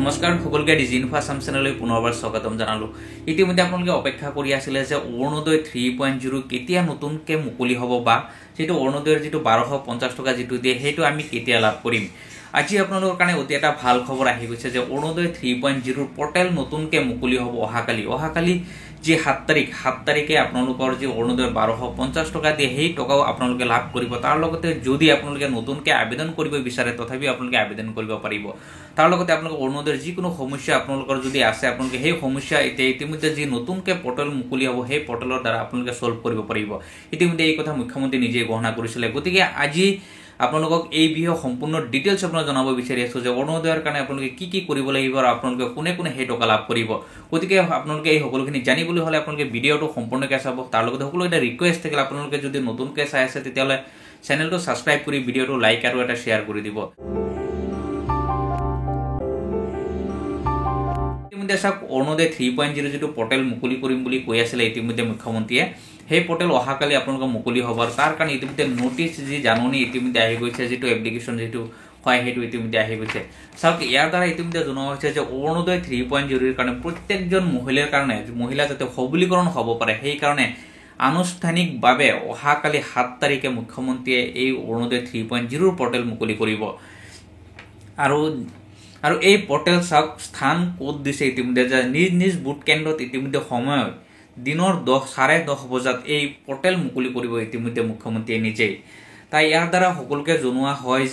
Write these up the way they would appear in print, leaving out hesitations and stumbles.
নমস্কাৰ সকলোকে ডিজিনফা আসাম চেনেললৈ পুনৰবাৰ স্বাগতম জনালো। ইতিমধ্যে আপোনালোকে অপেক্ষা কৰি আছিল যে অৰুণোদয় 3.0 কেতিয়া নতুনকৈ মুকলি হ'ব বা যেটো অৰুণোদয়ৰ যেটো 1250 টকা যেটো দিয়ে সেইটো আমি কেতিয়া লাভ কৰিম। আজি আপোনালোকৰ কাৰণে অতি এটা ভাল খবৰ আহি গৈছে যে অৰুণোদয় 3.0 পৰ্টেল নতুনকৈ মুকলি হ'ব অহাকালি যে 7 তাৰিখে আপোনালোকৰ যে অৰুণোদয়ৰ 1250 টকা দিয়ে সেই টকাও আপোনালোকে লাভ কৰিব। তাৰ লগতে যদি আপোনালোকে নতুনকৈ আবেদন কৰিব বিচাৰে তথাপি আপোনালোকে আবেদন কৰিব পাৰিব। তাৰ লগতে আপোনালোকৰ অৰুণোদয়ৰ যিকোনো সমস্যা আপোনালোকৰ যদি আছে আপোনালোকে সেই সমস্যা ইতিমধ্যে যি নতুনকৈ পৰ্টেল মুকলি হ'ব সেই পৰ্টেলৰ দ্বাৰা আপোনালোকে সলভ কৰিব পাৰিব। ইতিমধ্যে এই কথা মুখ্যমন্ত্ৰী নিজে ঘোষণা কৰিছিলে। গতিকে আজি আপোনালোকক এই বিষয়ে সম্পূৰ্ণ ডিটেইলছ আপোনাক জনাব বিচাৰি আছো যে অৰুণোদয়ৰ কাৰণে আপোনালোকে কি কৰিব লাগিব আৰু আপোনালোকে কোনে সেই টকা লাভ কৰিব। গতিকে আপোনালোকে এই সকলোখিনি জানিবলৈ হলে আপোনালোকে ভিডিঅটো সম্পূৰ্ণকৈ চাব। তাৰ লগতে সকলো এটা ৰিকুৱেষ্ট থাকিলে আপোনালোকে যদি নতুনকৈ চাই আছে তেতিয়াহলে চেনেলটো সাবস্ক্ৰাইব কৰি ভিডিঅটো লাইক আৰু এটা শেয়াৰ কৰি দিব। ইতিমধ্যে চাওক অৰুণোদয় 3.0 যেটো পৰ্টেল মুকলি কৰিম বুলি কৈ আছিল ইতিমধ্যে মুখ্যমন্ত্ৰীয়ে সেই পৰ্টেল অহাকালি আপোনালোকৰ মুকলি হ'ব। তাৰ কাৰণে ইতিমধ্যে নোটিছ যি জাননী ইতিমধ্যে আহি গৈছে, যেটো এপ্লিকেশ্যন যেটো হয় সেইটো ইতিমধ্যে আহি গৈছে। চাওক ইয়াৰ দ্বাৰা ইতিমধ্যে জনোৱা হৈছে যে অৰুণোদয় 3.0 কাৰণে প্ৰত্যেকজন মহিলাৰ কাৰণে মহিলা যাতে সবলীকৰণ হ'ব পাৰে সেই কাৰণে আনুষ্ঠানিকভাৱে অহাকালি 7 তাৰিখে মুখ্যমন্ত্ৰীয়ে এই অৰুণোদয় 3.0 পৰ্টেল মুকলি কৰিব। আৰু এই পৰ্টেল চাওক স্থান ক'ত দিছে ইতিমধ্যে নিজ বুট কেন্দ্ৰত ইতিমধ্যে সময়ত দিনৰ 10:30 বজাত এই পৰ্টেল মুকলি কৰিব ইতিমধ্যে মুখ্যমন্ত্ৰীয়ে নিজেই। তাই ইয়াৰ দ্বাৰা সকলোকে জনোৱা হয়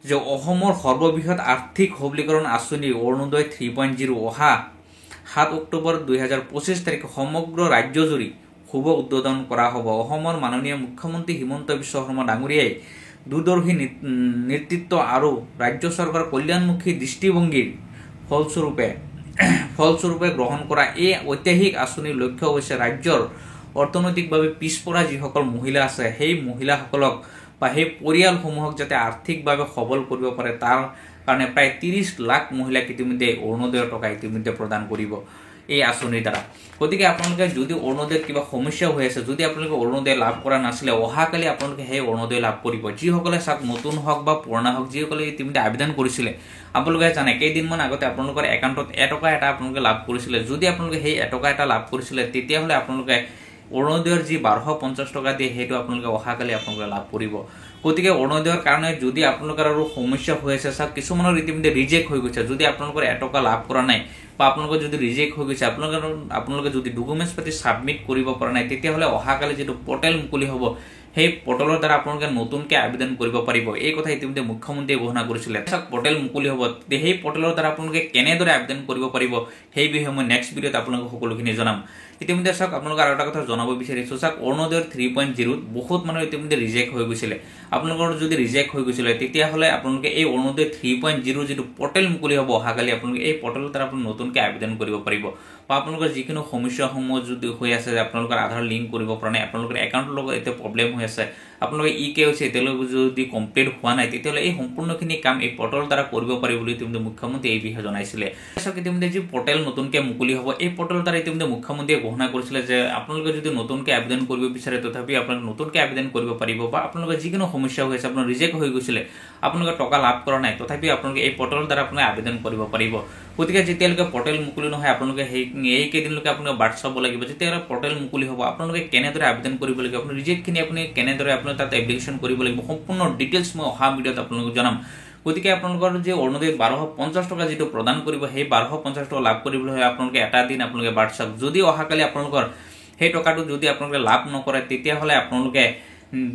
যে অসমৰ সৰ্ববৃহৎ আৰ্থিক সবলীকৰণ আঁচনি অৰুণোদয় 3.0 অহা 7 অক্টোবৰ 2025 তাৰিখে সমগ্ৰ ৰাজ্যজুৰি শুভ উদ্বোধন কৰা হ'ব। অসমৰ মাননীয় মুখ্যমন্ত্ৰী হিমন্ত বিশ্ব শৰ্মা ডাঙৰীয়াই দূৰদৰ্শী নেতৃত্ব আৰু ৰাজ্য চৰকাৰৰ কল্যাণমুখী দৃষ্টিভংগীৰ ফলস্বৰূপে গ্ৰহণ কৰা এই ঐতিহাসিক আঁচনিৰ লক্ষ্য হৈছে ৰাজ্যৰ অৰ্থনৈতিকভাৱে পিছপৰা যিসকল মহিলা আছে সেই মহিলাসকলক বা সেই পৰিয়ালসমূহক যাতে আৰ্থিকভাৱে সবল কৰিব পাৰে তাৰ কাৰণে প্ৰায় 30 লাখ মহিলাক ইতিমধ্যে অৰুণোদয়ৰ টকা ইতিমধ্যে প্ৰদান কৰিব এই আঁচনিৰ দ্বাৰা। গতিকে আপোনালোকে যদি অৰুণোদয়ত কিবা সমস্যা হৈ আছে, যদি আপোনালোকে অৰুণোদয় লাভ কৰা নাছিলে অহাকালি আপোনালোকে সেই অৰুণোদয় লাভ কৰিব। যিসকলে চাওক নতুন হওক বা পুৰণা হওক যিসকলে ইতিমধ্যে আবেদন কৰিছিলে আপোনালোকে জানে কেইদিনমান আগতে আপোনালোকৰ একাউণ্টত এটকা এটা আপোনালোকে লাভ কৰিছিলে। যদি আপোনালোকে সেই এটকা এটা লাভ কৰিছিলে তেতিয়াহ'লে আপোনালোকে অৰুণোদয়ৰ যি 1250 টকা দিয়ে সেইটো আপোনালোকে অহাকালি আপোনালোকে লাভ কৰিব। গতিকে অৰুণোদয়ৰ কাৰণে যদি আপোনালোকৰ আৰু সমস্যা হৈ আছে চাওক কিছুমানৰ ইতিমধ্যে ৰিজেক্ট হৈ গৈছে। যদি আপোনালোকৰ এটকা লাভ কৰা নাই বা আপোনালোকৰ যদি ৰিজেক্ট হৈ গৈছে আপোনালোকে যদি ডকুমেণ্টছ পাতি ছাবমিট কৰিব পৰা নাই তেতিয়াহ'লে অহাকালি যেটো পৰ্টেল মুকলি হ'ব সেই পৰ্টেলৰ দ্বাৰা আপোনালোকে নতুনকৈ আবেদন কৰিব পাৰিব। এই কথা ইতিমধ্যে মুখ্যমন্ত্ৰীয়ে ঘোষণা কৰিছিলে। চাওক পৰ্টেল মুকলি হ'ব সেই পৰ্টেলৰ দ্বাৰা আপোনালোকে কেনেদৰে আবেদন কৰিব পাৰিব সেই বিষয়ে মই নেক্সট ভিডিঅ'ত আপোনালোকক সকলোখিনি জনাম। ইতিমধ্যে চাওক আপোনালোকক আৰু এটা কথা জনাব বিচাৰিছোঁ। চাওক অৰুণোদয়ৰ 3.0 বহুত মানুহ ইতিমধ্যে ৰিজেক্ট হৈ গৈছিলে। আপোনালোকৰ যদি ৰিজেক্ট হৈ গৈছিলে তেতিয়াহ'লে আপোনালোকে এই অৰুণোদয় 3.0 যেটো পৰ্টেল মুকলি হ'ব অহাকালি আপোনালোকে এই পৰ্টেলৰ দ্বাৰা আপুনি নতুনকৈ আবেদন কৰিব পাৰিব। বা আপোনালোকৰ যিকোনো সমস্যাসমূহ যদি হৈ আছে যে আপোনালোকৰ আধাৰ লিংক কৰিব পৰা নাই, আপোনালোকৰ একাউণ্টৰ লগত এতিয়া প্ৰব্লেম হৈ আছে, আপোনালোকে KYC এতিয়ালৈকে যদি কমপ্লিট হোৱা নাই তেতিয়াহ'লে এই সম্পূৰ্ণখিনি কাম এই পৰ্টেলৰ দ্বাৰা কৰিব পাৰি বুলি ইতিমধ্যে মুখ্যমন্ত্ৰীয়ে এই বিষয়ে জনাইছিলে। চাওক ইতিমধ্যে যি পৰ্টেল নতুনকৈ মুকলি হ'ব এই পৰ্টেলৰ দ্বাৰা ইতিমধ্যে মুখ্যমন্ত্ৰীয়ে ঘোষণা কৰিছিলে যে আপোনালোকে যদি নতুনকৈ আবেদন কৰিব বিচাৰে তথাপি আপোনালোকে নতুনকৈ আবেদন কৰিব পাৰিব। বা আপোনালোকৰ যিকোনো সমস্যা হৈ আছে আপোনাৰ ৰিজেক্ট হৈ গৈছিলে আপোনালোকে টকা লাভ কৰা নাই তথাপি আপোনালোকে এই পৰ্টেলৰ দ্বাৰা আপোনালোকে আবেদন কৰিব পাৰিব। গতিকে যেতিয়ালৈকে পৰ্টেল মুকলি নহয় আপোনালোকে এই কেইদিনলৈকে আপোনালোকে বাট চাব লাগিব। যেতিয়ালৈকে পৰ্টেল মুকলি হ'ব আপোনালোকে কেনেদৰে আবেদন কৰিব লাগিব, আপোনাৰ ৰিজেক্টখিনি আপুনি কেনেদৰে আপোনাৰ তাত এপ্লিকেশ্যন কৰিব লাগিব সম্পূৰ্ণ ডিটেইলছ মই অহা ভিডিঅ'ত আপোনালোকক জনাম। গতিকে আপোনালোকৰ যে অৰুণোদয় 1250 টকা যেটো প্ৰদান কৰিব সেই 1250 টকা লাভ কৰিবলৈ হয় আপোনালোকে এটা দিন আপোনালোকে বাট চাওক। যদি অহাকালি আপোনালোকৰ সেই টকাটো যদি আপোনালোকে লাভ নকৰে তেতিয়াহ'লে আপোনালোকে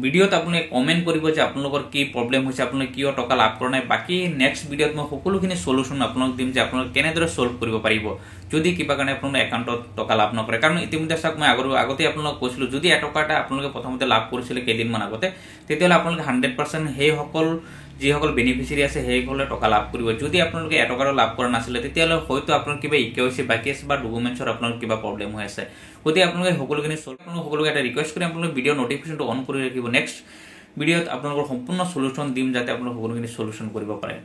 ভিডিঅ'ত আপুনি কমেণ্ট কৰিব যে আপোনালোকৰ কি প্ৰব্লেম হৈছে, আপোনালোকে কিয় টকা লাভ কৰা নাই। বাকী নেক্সট ভিডিঅ'ত মই সকলোখিনি সলিউশ্যন আপোনালোক দিম যে আপোনালোকে কেনেদৰে সলভ কৰিব পাৰিব যদি কিবা কাৰণে আপোনালোকৰ একাউণ্টত টকা লাভ নকৰে। কাৰণ ইতিমধ্যে চাওক মই আগতে আপোনালোকক কৈছিলোঁ যদি এটকা এটা আপোনালোকে প্ৰথমতে লাভ কৰিছিলে কেইদিনমান আগতে তেতিয়াহ'লে আপোনালোকে 100% যিসকল বেনিফিচিয়াৰী আছে সেইসকলে টকা লাভ কৰিব। যদি আপোনালোকে এটকাৰো লাভ কৰা নাছিলে তেতিয়াহ'লে হয়তো আপোনাৰ কিবা KYC বাকী আছে বা ডকুমেণ্টছৰ আপোনালোকৰ কিবা প্ৰব্লেম হৈ আছে। গতিকে আপোনালোকে সকলোখিনি সকলোকে এটা ৰিকুৱেষ্ট কৰি আপোনালোকে ভিডিঅ' নটিফিকেশ্যনটো অন কৰি ৰাখিব। নেক্সট ভিডিঅ'ত আপোনালোকৰ সম্পূৰ্ণ সলিউশ্যন দিম যাতে আপোনালোকে সকলোখিনি সলিউশ্যন কৰিব পাৰে।